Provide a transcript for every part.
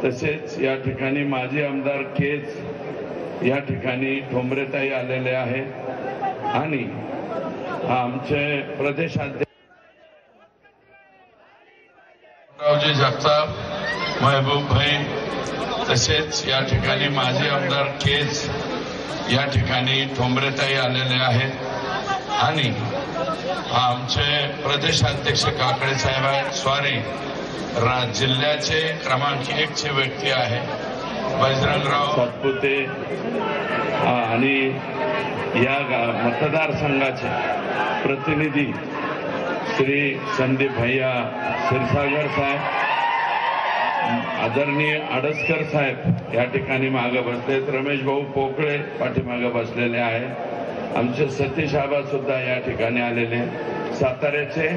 तसेच या ठिकाणी माजी आमदार केज या ठिकाणी ठोंबरेताई आलेले आहेत आणि आमचे प्रदेशाध्यक्ष रावजी जगताप, महबूब भाई, तसेच या ठिकाणी माजी आमदार केज या ठिकाणी ठोंबरेताई आलेले आहेत आणि आमचे प्रदेशाध्यक्ष काकडे साहेब आहेत. सॉरी, जिल्ह्याचे क्रमांक 1 चे व्यक्ती आहे बजरंगराव सातपुते आणि या मतदारसंघाचे प्रतिनिधी श्री संदीप भैया क्षीरसागर साहेब, आदरणीय आडसकर साहेब या ठिकाणी मागे बसलेत. रमेश भाऊ पोकळे पाठीमागे बसलेले आहेत. आमचे सतीश आबा सुद्धा या ठिकाणी आलेले. साताऱ्याचे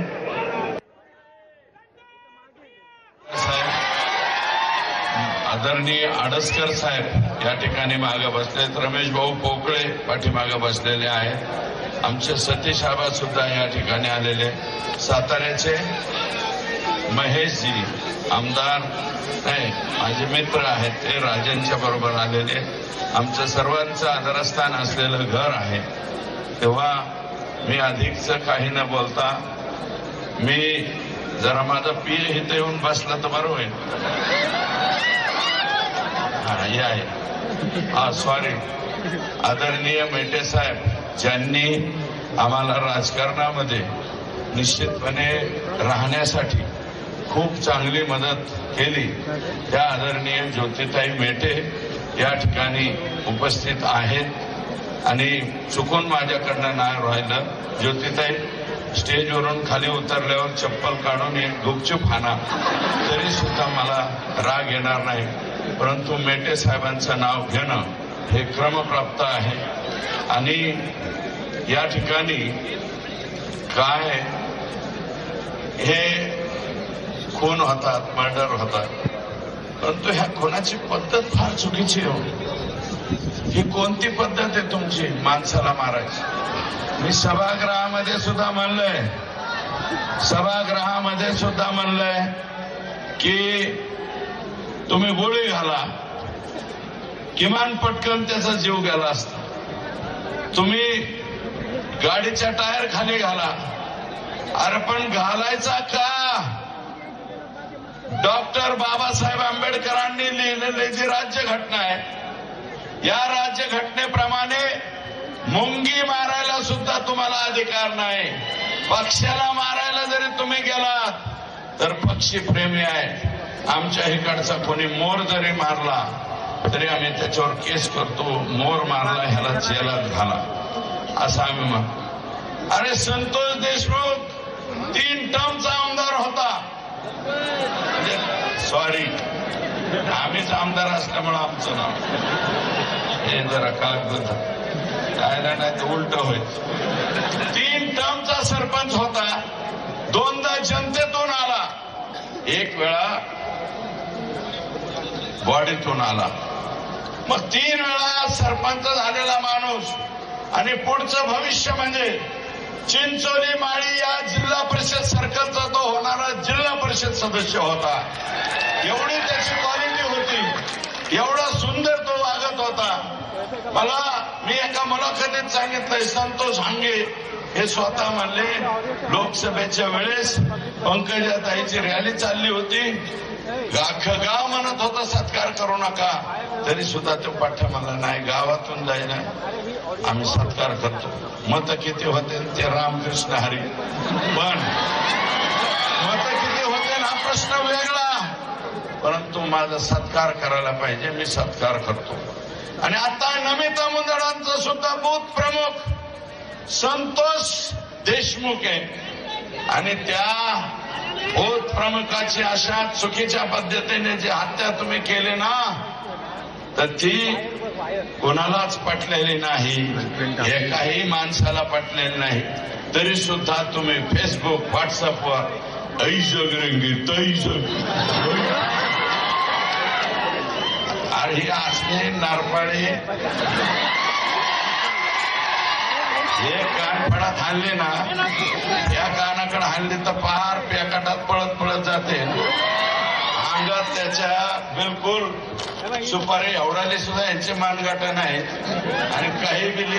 आदरणीय आडसकर साहेब या ठिकाणी मागे बसलेत. रमेश भाऊ पोकळे पाठीमागे बसलेले आहेत. आमचे सतीश आबा सुद्धा या ठिकाणी आलेले. साताऱ्याचे महेशजी आमदार नाही, माझे मित्र आहेत, ते राजांच्या बरोबर आलेले. आमचं सर्वांचं आदरस्थान असलेलं घर आहे. तेव्हा मी अधिकचं काही न बोलता मी जरा माझा पीए इथे येऊन बसला तर बरं होईल. सॉरी, आदरणीय मेटे साहेब ज्यांनी आम्हाला राजकारणामध्ये निश्चितपणे राहण्यासाठी खूप चांगली मदत केली, त्या आदरणीय ज्योतिताई मेटे या ठिकाणी उपस्थित आहेत आणि चुकून माझ्याकडनं नाही राहिलं. ज्योतिताई, स्टेजवरून खाली उतरल्यावर चप्पल काढून एक गुपचूप हाना तरी सुद्धा मला राग येणार नाही, परंतु मेटे साहेबांचं नाव घेणं हे क्रमप्राप्त आहे. आणि या ठिकाणी काय हे खून होतात, मर्डर होतात, परंतु ह्या खुनाची पद्धत फार चुकीची हो. ही कोणती पद्धत आहे तुमची माणसाला मारायची? मी सभागृहामध्ये सुद्धा म्हणलंय की तुम्ही गोळी घाला, किमान पटकन त्याचा जीव गेला असता. तुम्ही गाडीच्या टायर खाली घाला. अरे पण घालायचा का? डॉक्टर बाबासाहेब आंबेडकरांनी लिहिलेली जी राज्यघटना आहे, या राज्यघटनेप्रमाणे मुंगी मारायला सुद्धा तुम्हाला अधिकार नाही. पक्षाला मारायला जरी तुम्ही गेलात तर पक्षी प्रेमी आहे. आमच्या इकडचा कोणी मोर जरी मारला तरी आम्ही त्याच्यावर केस करतो. मोर मारला ह्याला जेलात घाला असं आम्ही म्हणतो. अरे संतोष देशमुख 3 टर्मचा आमदार होता. सॉरी, आम्हीच आमदार असल्यामुळे आमचं नाव हे जरा कागद कायला नाही तर उलट होईल. 3 टर्मचा सरपंच होता. 2दा जनतेतून आला, 1 वेळा बॉडीतून आला. मग 3 वेळा सरपंच झालेला माणूस आणि पुढचं भविष्य म्हणजे चिंचोली माळी या जिल्हा परिषद सर्कलचा तो होणारा जिल्हा परिषद सदस्य होता. एवढी त्याची क्वालिटी होती, एवढा सुंदर तो वागत होता. मी एका मुलाखतीत सांगितलंय, संतोष हांगे हे स्वतः म्हणले लोकसभेच्या वेळेस पंकजाताईची रॅली चालली होती, अख्खं गाव म्हणत होतं सत्कार करू नका, तरी सुद्धा तो पाठ्या म्हणला नाही, गावातून जाईना आम्ही सत्कार करतो. मत किती होते ते रामकृष्ण हरी, पण मत किती होते हा प्रश्न वेगळा, परंतु माझा सत्कार करायला पाहिजे, मी सत्कार करतो. आणि आता नमिता मुंदडांचा सुद्धा बूथ प्रमुख संतोष देशमुख आहे आणि त्या बूथ प्रमुखाची अशा चुकीच्या पद्धतीने जी हत्या तुम्ही केली ना, तर ती कोणालाच पटलेली नाही, एकाही माणसाला पटलेली नाही. तरी सुद्धा तुम्ही फेसबुक व्हॉट्सअपवर ऐ जगरेंगे तै जग, अरे असले नारपाळे हे कानफडात हाणले ना, या कानाकडे हाणले तर पार पेकाटात पळत पळत जाते. अंगात त्याच्या बिलकुल सुपारी एवढाले सुद्धा यांचे मानगाठा नाही आणि काही बिल